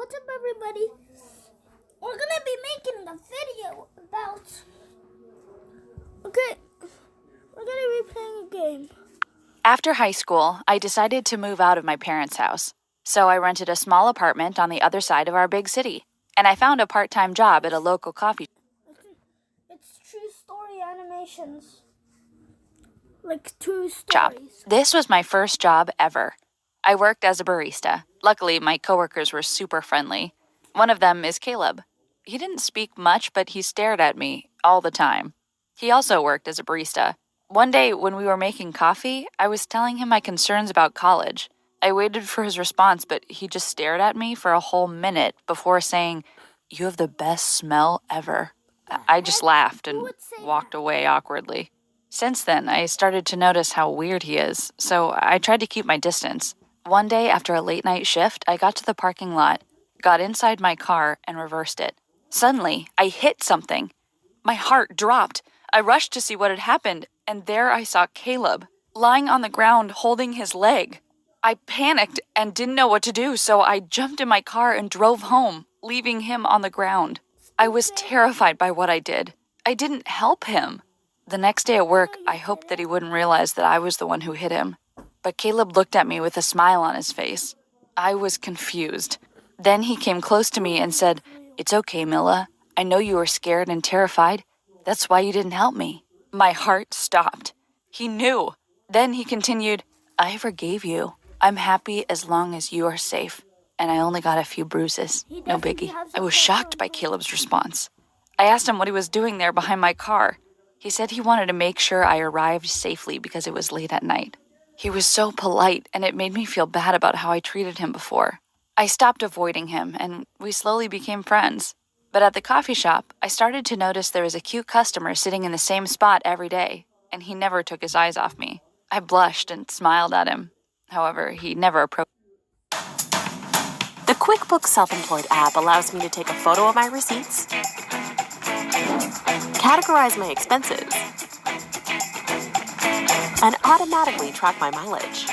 what's up everybody? We're gonna be making a video about... we're gonna be playing a game. After high school, I decided to move out of my parents' house. So I rented a small apartment on the other side of our big city. And I found a part-time job at a local coffee It's true story animations. Like true shop. stories. This was my first job ever. I worked as a barista. Luckily, my coworkers were super friendly. One of them is Caleb. He didn't speak much, but he stared at me all the time. He also worked as a barista. One day, when we were making coffee, I was telling him my concerns about college. I waited for his response, but he just stared at me for a whole minute before saying, "You have the best smell ever." I just laughed and walked away awkwardly. Since then, I started to notice how weird he is, so I tried to keep my distance. One day after a late night shift, I got to the parking lot, got inside my car, and reversed it. Suddenly, I hit something. My heart dropped. I rushed to see what had happened, and there I saw Caleb, lying on the ground holding his leg. I panicked and didn't know what to do, so I jumped in my car and drove home, leaving him on the ground. I was terrified by what I did. I didn't help him. The next day at work, I hoped that he wouldn't realize that I was the one who hit him. But Caleb looked at me with a smile on his face. I was confused. Then he came close to me and said, "It's okay, Milla. I know you were scared and terrified. That's why you didn't help me." My heart stopped. He knew. Then he continued, "I forgave you. I'm happy as long as you are safe. And I only got a few bruises. No biggie." I was shocked by Caleb's response. I asked him what he was doing there behind my car. He said he wanted to make sure I arrived safely because it was late at night. He was so polite, and it made me feel bad about how I treated him before. I stopped avoiding him, and we slowly became friends. But at the coffee shop, I started to notice there was a cute customer sitting in the same spot every day, and he never took his eyes off me. I blushed and smiled at him. However, he never approached. The QuickBooks Self-Employed app allows me to take a photo of my receipts, categorize my expenses, and automatically track my mileage.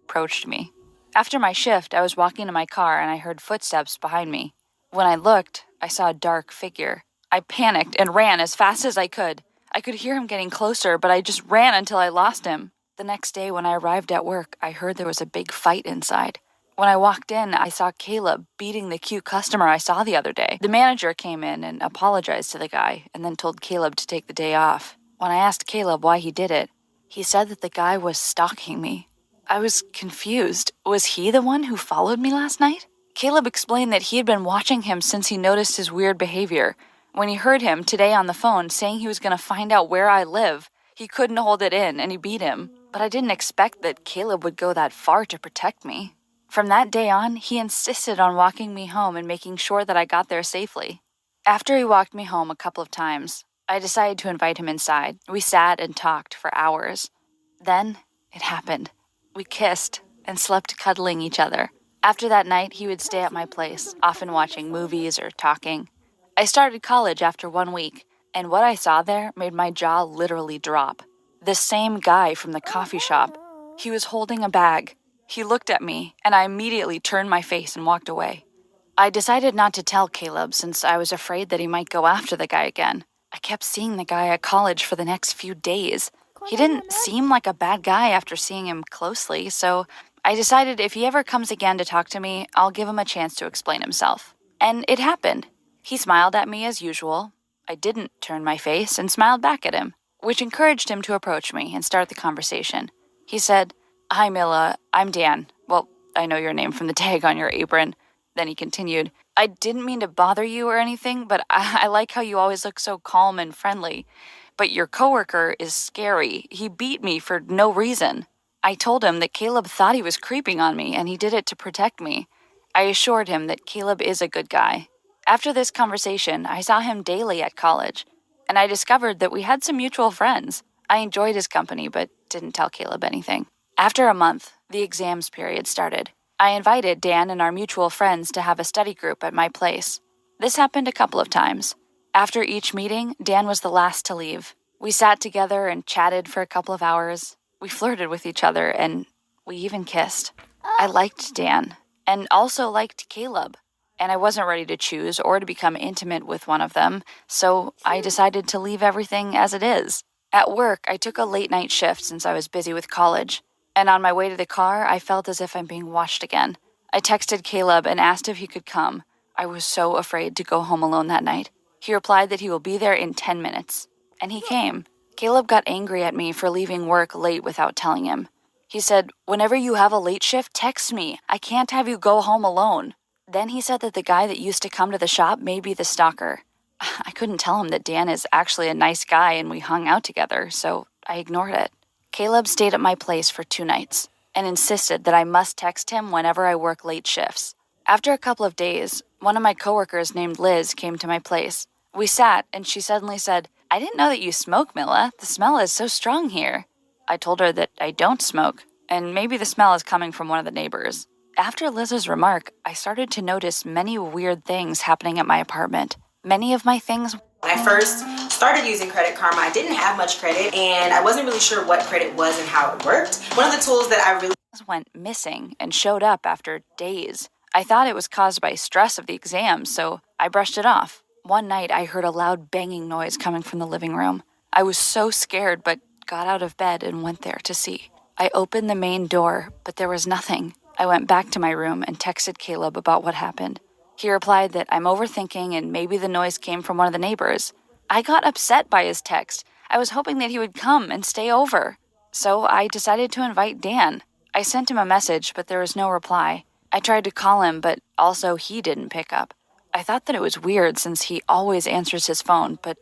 Approached me. After my shift, I was walking to my car and I heard footsteps behind me. When I looked, I saw a dark figure. I panicked and ran as fast as I could. I could hear him getting closer, but I just ran until I lost him. The next day, when I arrived at work, I heard there was a big fight inside. When I walked in, I saw Caleb beating the cute customer I saw the other day. The manager came in and apologized to the guy and then told Caleb to take the day off. When I asked Caleb why he did it, he said that the guy was stalking me. I was confused. Was he the one who followed me last night? Caleb explained that he had been watching him since he noticed his weird behavior. When he heard him today on the phone saying he was going to find out where I live, he couldn't hold it in and he beat him. But I didn't expect that Caleb would go that far to protect me. From that day on, he insisted on walking me home and making sure that I got there safely. After he walked me home a couple of times, I decided to invite him inside. We sat and talked for hours. Then it happened. We kissed and slept cuddling each other. After that night, he would stay at my place, often watching movies or talking. I started college after 1 week, and what I saw there made my jaw literally drop. The same guy from the coffee shop. He was holding a bag. He looked at me, and I immediately turned my face and walked away. I decided not to tell Caleb since I was afraid that he might go after the guy again. I kept seeing the guy at college for the next few days. He didn't seem like a bad guy after seeing him closely, so I decided if he ever comes again to talk to me, I'll give him a chance to explain himself. And it happened. He smiled at me as usual. I didn't turn my face and smiled back at him, which encouraged him to approach me and start the conversation. He said, "Hi, Milla, I'm Dan. Well, I know your name from the tag on your apron." Then he continued, "I didn't mean to bother you or anything, but I like how you always look so calm and friendly. But your coworker is scary. He beat me for no reason." I told him that Caleb thought he was creeping on me and he did it to protect me. I assured him that Caleb is a good guy. After this conversation, I saw him daily at college, and I discovered that we had some mutual friends. I enjoyed his company, but didn't tell Caleb anything. After a month, the exams period started. I invited Dan and our mutual friends to have a study group at my place. This happened a couple of times. After each meeting, Dan was the last to leave. We sat together and chatted for a couple of hours. We flirted with each other, and we even kissed. I liked Dan, and also liked Caleb. And I wasn't ready to choose or to become intimate with one of them, so I decided to leave everything as it is. At work, I took a late night shift since I was busy with college, and on my way to the car, I felt as if I'm being watched again. I texted Caleb and asked if he could come. I was so afraid to go home alone that night. He replied that he will be there in 10 minutes, and he came. Caleb got angry at me for leaving work late without telling him. He said, "Whenever you have a late shift, text me. I can't have you go home alone." Then he said that the guy that used to come to the shop may be the stalker. I couldn't tell him that Dan is actually a nice guy and we hung out together, so I ignored it. Caleb stayed at my place for 2 nights and insisted that I must text him whenever I work late shifts. After a couple of days, one of my coworkers named Liz came to my place. We sat, and she suddenly said, "I didn't know that you smoke, Milla. The smell is so strong here." I told her that I don't smoke, and maybe the smell is coming from one of the neighbors. After Liz's remark, I started to notice many weird things happening at my apartment. Many of my things. When I first started using Credit Karma, I didn't have much credit, and I wasn't really sure what credit was and how it worked. One of the tools that I really went missing and showed up after days. I thought it was caused by stress of the exam, so I brushed it off. One night, I heard a loud banging noise coming from the living room. I was so scared, but got out of bed and went there to see. I opened the main door, but there was nothing. I went back to my room and texted Caleb about what happened. He replied that I'm overthinking and maybe the noise came from one of the neighbors. I got upset by his text. I was hoping that he would come and stay over. So I decided to invite Dan. I sent him a message, but there was no reply. I tried to call him, but also he didn't pick up. I thought that it was weird since he always answers his phone, but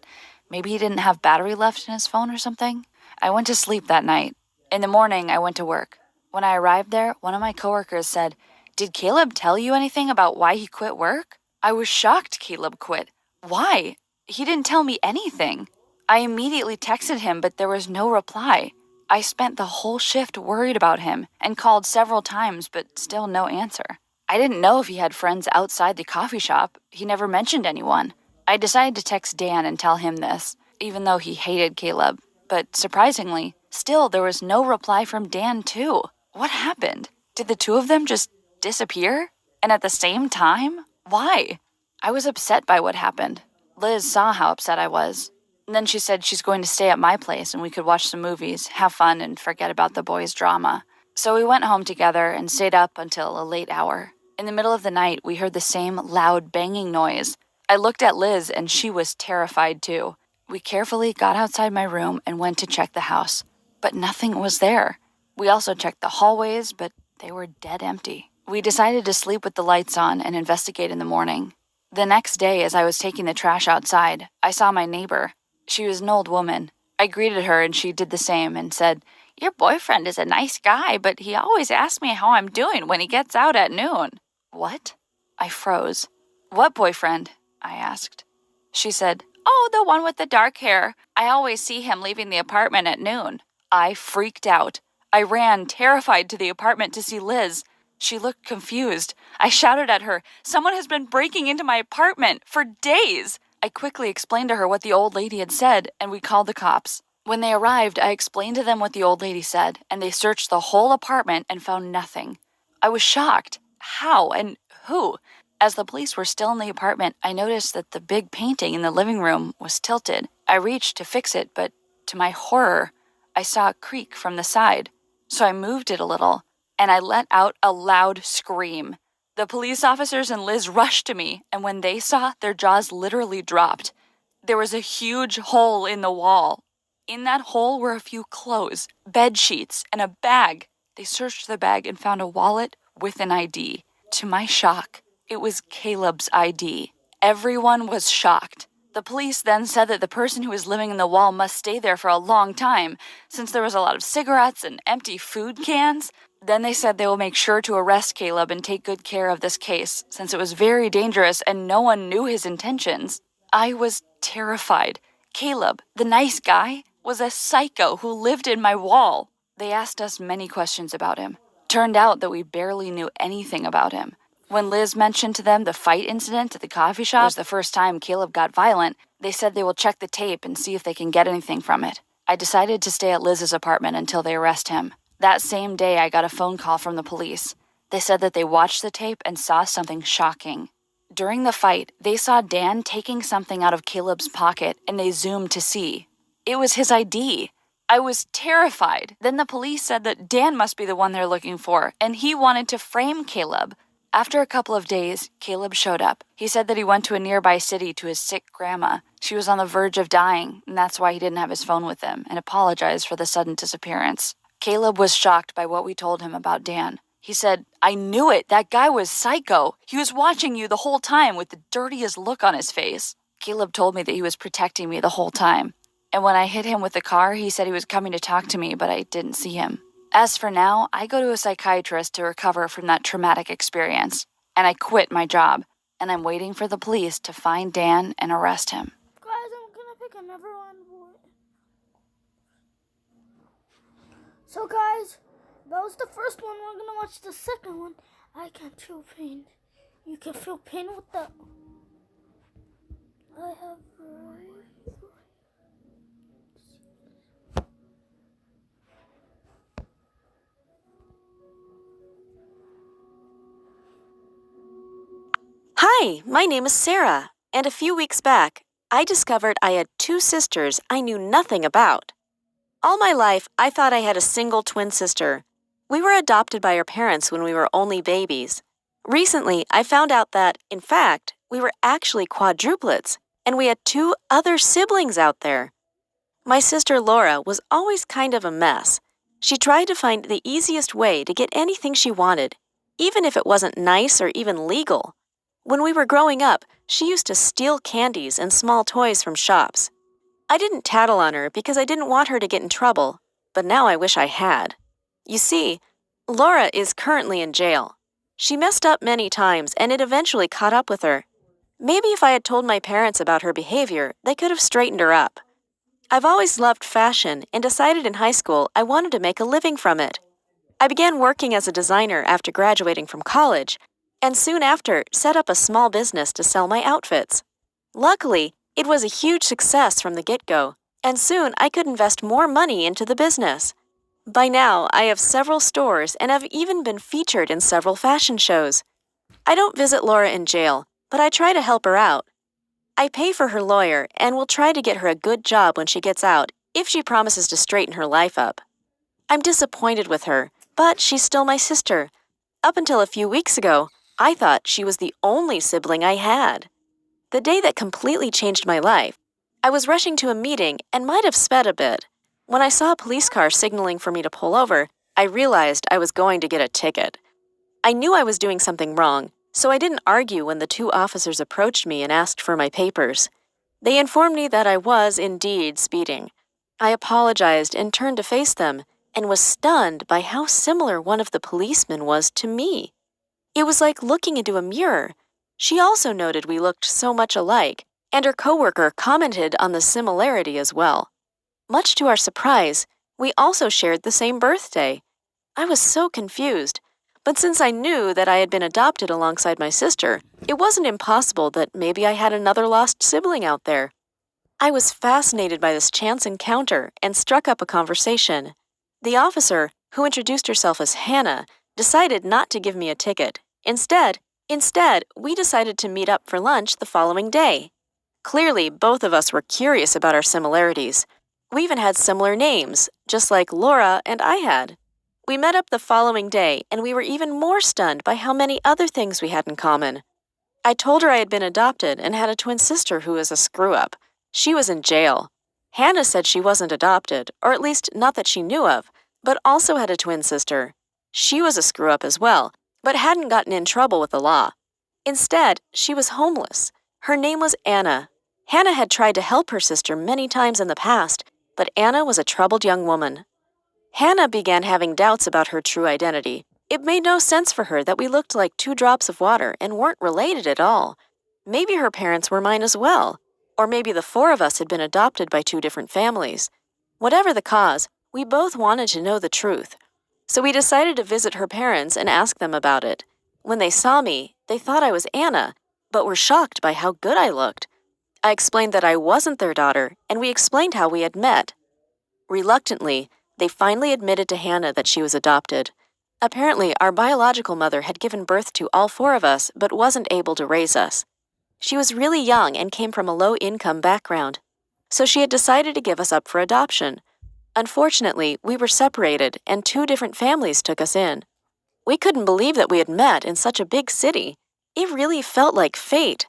maybe he didn't have battery left in his phone or something. I went to sleep that night. In the morning, I went to work. When I arrived there, one of my coworkers said, "Did Caleb tell you anything about why he quit work?" I was shocked Caleb quit. Why? He didn't tell me anything. I immediately texted him, but there was no reply. I spent the whole shift worried about him and called several times, but still no answer. I didn't know if he had friends outside the coffee shop. He never mentioned anyone. I decided to text Dan and tell him this, even though he hated Caleb. But surprisingly, still there was no reply from Dan too. What happened? Did the two of them just disappear? And at the same time? Why? I was upset by what happened. Liz saw how upset I was. And then she said she's going to stay at my place and we could watch some movies, have fun, and forget about the boys' drama. So we went home together and stayed up until a late hour. In the middle of the night, we heard the same loud banging noise. I looked at Liz and she was terrified too. We carefully got outside my room and went to check the house, but nothing was there. We also checked the hallways, but they were dead empty. We decided to sleep with the lights on and investigate in the morning. The next day, as I was taking the trash outside, I saw my neighbor. She was an old woman. I greeted her and she did the same and said, "Your boyfriend is a nice guy, but he always asks me how I'm doing when he gets out at noon." What? I froze. "What boyfriend?" I asked. She said, "Oh, the one with the dark hair. I always see him leaving the apartment at noon." I freaked out. I ran, terrified, to the apartment to see Liz. She looked confused. I shouted at her, "Someone has been breaking into my apartment for days." I quickly explained to her what the old lady had said, and we called the cops. When they arrived, I explained to them what the old lady said, and they searched the whole apartment and found nothing. I was shocked. How and who? As the police were still in the apartment, I noticed that the big painting in the living room was tilted. I reached to fix it, but to my horror, I saw it creak from the side. So I moved it a little, and I let out a loud scream. The police officers and Liz rushed to me, and when they saw, their jaws literally dropped. There was a huge hole in the wall. In that hole were a few clothes, bed sheets, and a bag. They searched the bag and found a wallet with an ID. To my shock, it was Caleb's ID. Everyone was shocked. The police then said that the person who was living in the wall must stay there for a long time, since there was a lot of cigarettes and empty food cans. Then they said they will make sure to arrest Caleb and take good care of this case, since it was very dangerous and no one knew his intentions. I was terrified. Caleb, the nice guy, was a psycho who lived in my wall. They asked us many questions about him. Turned out that we barely knew anything about him. When Liz mentioned to them the fight incident at the coffee shop was the first time Caleb got violent, they said they will check the tape and see if they can get anything from it. I decided to stay at Liz's apartment until they arrest him. That same day, I got a phone call from the police. They said that they watched the tape and saw something shocking. During the fight, they saw Dan taking something out of Caleb's pocket and they zoomed to see. It was his ID. I was terrified. Then the police said that Dan must be the one they're looking for, and he wanted to frame Caleb. After a couple of days, Caleb showed up. He said that he went to a nearby city to his sick grandma. She was on the verge of dying, and that's why he didn't have his phone with him, and apologized for the sudden disappearance. Caleb was shocked by what we told him about Dan. He said, "I knew it. That guy was psycho. He was watching you the whole time with the dirtiest look on his face." Caleb told me that he was protecting me the whole time. And when I hit him with the car, he said he was coming to talk to me, but I didn't see him. As for now, I go to a psychiatrist to recover from that traumatic experience. And I quit my job. And I'm waiting for the police to find Dan and arrest him. Guys, I'm gonna pick another one. So guys, that was the first one. We're gonna watch the second one. I can feel pain. You can feel pain with the... I have... Hi, my name is Sarah, and a few weeks back, I discovered I had two sisters I knew nothing about. All my life, I thought I had a single twin sister. We were adopted by our parents when we were only babies. Recently, I found out that, in fact, we were actually quadruplets, and we had two other siblings out there. My sister Laura was always kind of a mess. She tried to find the easiest way to get anything she wanted, even if it wasn't nice or even legal. When we were growing up, she used to steal candies and small toys from shops. I didn't tattle on her because I didn't want her to get in trouble, but now I wish I had. You see, Laura is currently in jail. She messed up many times and it eventually caught up with her. Maybe if I had told my parents about her behavior, they could have straightened her up. I've always loved fashion and decided in high school I wanted to make a living from it. I began working as a designer after graduating from college, and soon after set up a small business to sell my outfits. Luckily, it was a huge success from the get-go, and soon I could invest more money into the business. By now, I have several stores and have even been featured in several fashion shows. I don't visit Laura in jail, but I try to help her out. I pay for her lawyer and will try to get her a good job when she gets out if she promises to straighten her life up. I'm disappointed with her, but she's still my sister. Up until a few weeks ago, I thought she was the only sibling I had. The day that completely changed my life, I was rushing to a meeting and might have sped a bit. When I saw a police car signaling for me to pull over, I realized I was going to get a ticket. I knew I was doing something wrong, so I didn't argue when the two officers approached me and asked for my papers. They informed me that I was indeed speeding. I apologized and turned to face them and was stunned by how similar one of the policemen was to me. It was like looking into a mirror. She also noted we looked so much alike, and her coworker commented on the similarity as well. Much to our surprise, we also shared the same birthday. I was so confused, but since I knew that I had been adopted alongside my sister, it wasn't impossible that maybe I had another lost sibling out there. I was fascinated by this chance encounter and struck up a conversation. The officer, who introduced herself as Hannah, decided not to give me a ticket. Instead, we decided to meet up for lunch the following day. Clearly, both of us were curious about our similarities. We even had similar names, just like Laura and I had. We met up the following day, and we were even more stunned by how many other things we had in common. I told her I had been adopted and had a twin sister who was a screw-up. She was in jail. Hannah said she wasn't adopted, or at least not that she knew of, but also had a twin sister. She was a screw-up as well, but hadn't gotten in trouble with the law. Instead, she was homeless. Her name was Anna. Hannah had tried to help her sister many times in the past, but Anna was a troubled young woman. Hannah began having doubts about her true identity. It made no sense for her that we looked like two drops of water and weren't related at all. Maybe her parents were mine as well, or maybe the four of us had been adopted by two different families. Whatever the cause, we both wanted to know the truth. So we decided to visit her parents and ask them about it. When they saw me, they thought I was Anna, but were shocked by how good I looked. I explained that I wasn't their daughter, and we explained how we had met. Reluctantly, they finally admitted to Hannah that she was adopted. Apparently, our biological mother had given birth to all 4 of us but wasn't able to raise us. She was really young and came from a low-income background, so she had decided to give us up for adoption. Unfortunately, we were separated and 2 different families took us in. We couldn't believe that we had met in such a big city. It really felt like fate.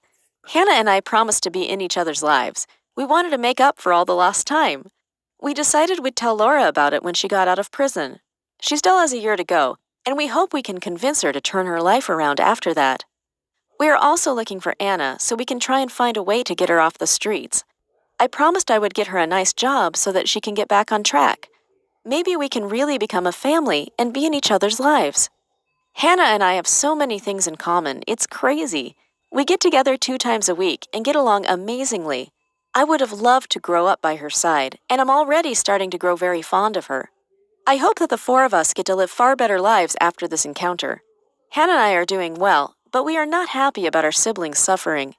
Hannah and I promised to be in each other's lives. We wanted to make up for all the lost time. We decided we'd tell Laura about it when she got out of prison. She still has a year to go, and we hope we can convince her to turn her life around after that. We are also looking for Anna so we can try and find a way to get her off the streets. I promised I would get her a nice job so that she can get back on track. Maybe we can really become a family and be in each other's lives. Hannah and I have so many things in common, it's crazy. We get together 2 times a week and get along amazingly. I would have loved to grow up by her side, and I'm already starting to grow very fond of her. I hope that the 4 of us get to live far better lives after this encounter. Hannah and I are doing well, but we are not happy about our siblings suffering.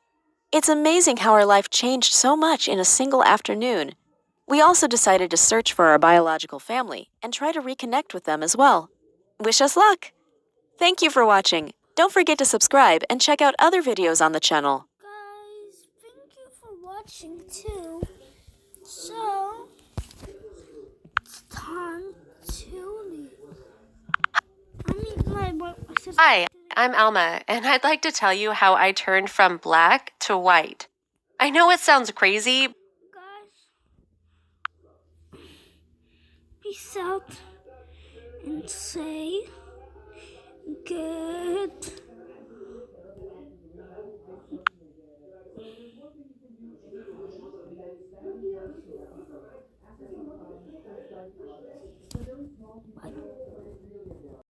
It's amazing how our life changed so much in a single afternoon. We also decided to search for our biological family and try to reconnect with them as well. Wish us luck! Thank you for watching. Don't forget to subscribe and check out other videos on the channel. Guys, thank you for watching too. So, it's time to leave. My sister. Hi, I'm Alma, and I'd like to tell you how I turned from black to white. I know it sounds crazy. Guys, peace out and say